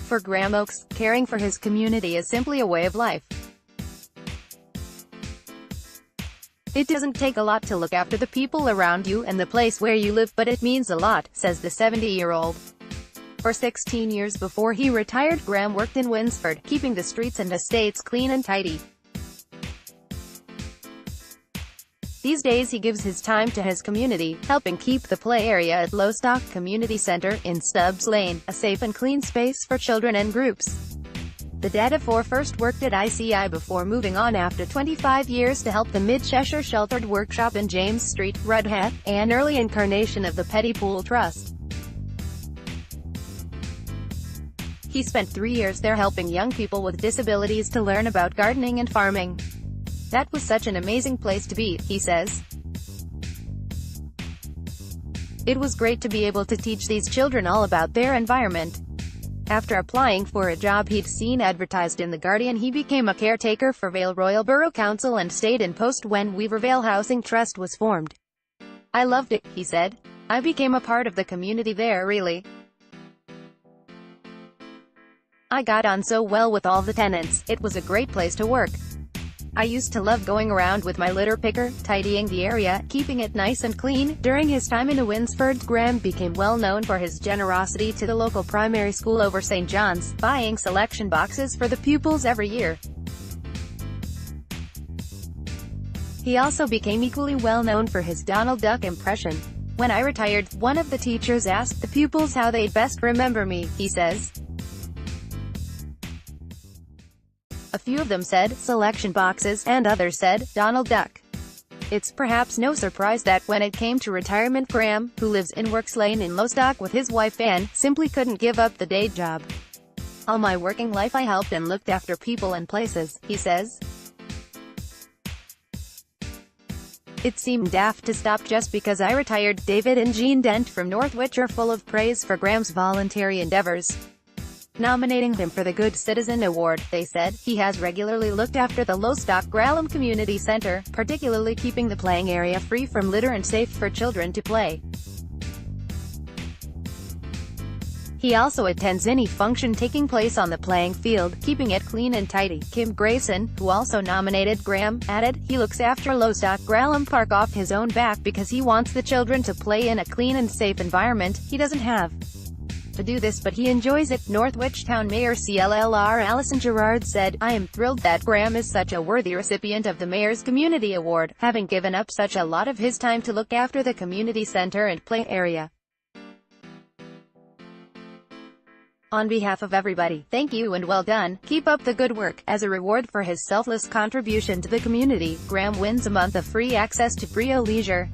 For Graham Oakes, caring for his community is simply a way of life. It doesn't take a lot to look after the people around you and the place where you live, but it means a lot, says the 70-year-old. For 16 years before he retired, Graham worked in Winsford, keeping the streets and estates clean and tidy. These days he gives his time to his community, helping keep the play area at Lostock Community Centre, in Stubbs Lane, a safe and clean space for children and groups. The dad of four first worked at ICI before moving on after 25 years to help the Mid-Cheshire Sheltered Workshop in James Street, Rudheath, an early incarnation of the Pettypool Trust. He spent 3 years there helping young people with disabilities to learn about gardening and farming. That was such an amazing place to be, he says. It was great to be able to teach these children all about their environment. After applying for a job he'd seen advertised in The Guardian, he became a caretaker for Vale Royal Borough Council and stayed in post when Weavervale Housing Trust was formed. I loved it, he said. I became a part of the community there, really. I got on so well with all the tenants. It was a great place to work. I used to love going around with my litter picker, tidying the area, keeping it nice and clean. During his time in Winsford, Graham became well known for his generosity to the local primary school over St. John's, buying selection boxes for the pupils every year. He also became equally well known for his Donald Duck impression. When I retired, one of the teachers asked the pupils how they'd best remember me, he says. A few of them said, selection boxes, and others said, Donald Duck. It's perhaps no surprise that, when it came to retirement, Graham, who lives in Works Lane in Lostock with his wife Anne, simply couldn't give up the day job. All my working life I helped and looked after people and places, he says. It seemed daft to stop just because I retired. David and Jean Dent from Northwich are full of praise for Graham's voluntary endeavors, nominating him for the Good Citizen Award. They said, he has regularly looked after the Lostock Community Centre, particularly keeping the playing area free from litter and safe for children to play. He also attends any function taking place on the playing field, keeping it clean and tidy. Kim Grayson, who also nominated Graham, added, he looks after Lostock Park off his own back because he wants the children to play in a clean and safe environment. He doesn't have to do this, but he enjoys it. Northwich Town Mayor CLLR Alison Gerard said, I am thrilled that Graham is such a worthy recipient of the Mayor's Community Award, having given up such a lot of his time to look after the community centre and play area. On behalf of everybody, thank you and well done. Keep up the good work. As a reward for his selfless contribution to the community, Graham wins a month of free access to Brio Leisure.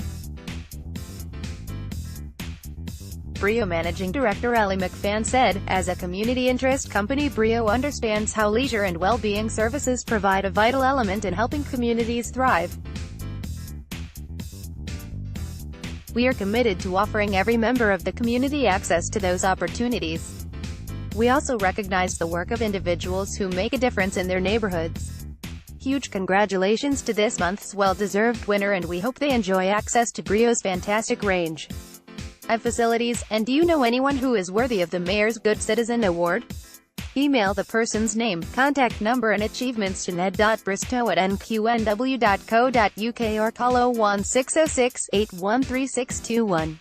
Brio Managing Director Ellie McFan said, as a community interest company, Brio understands how leisure and well-being services provide a vital element in helping communities thrive. We are committed to offering every member of the community access to those opportunities. We also recognize the work of individuals who make a difference in their neighborhoods. Huge congratulations to this month's well-deserved winner, and we hope they enjoy access to Brio's fantastic range of facilities. And do you know anyone who is worthy of the Mayor's Good Citizen Award? Email the person's name, contact number and achievements to ned.bristow@nqnw.co.uk or call 01606 813621.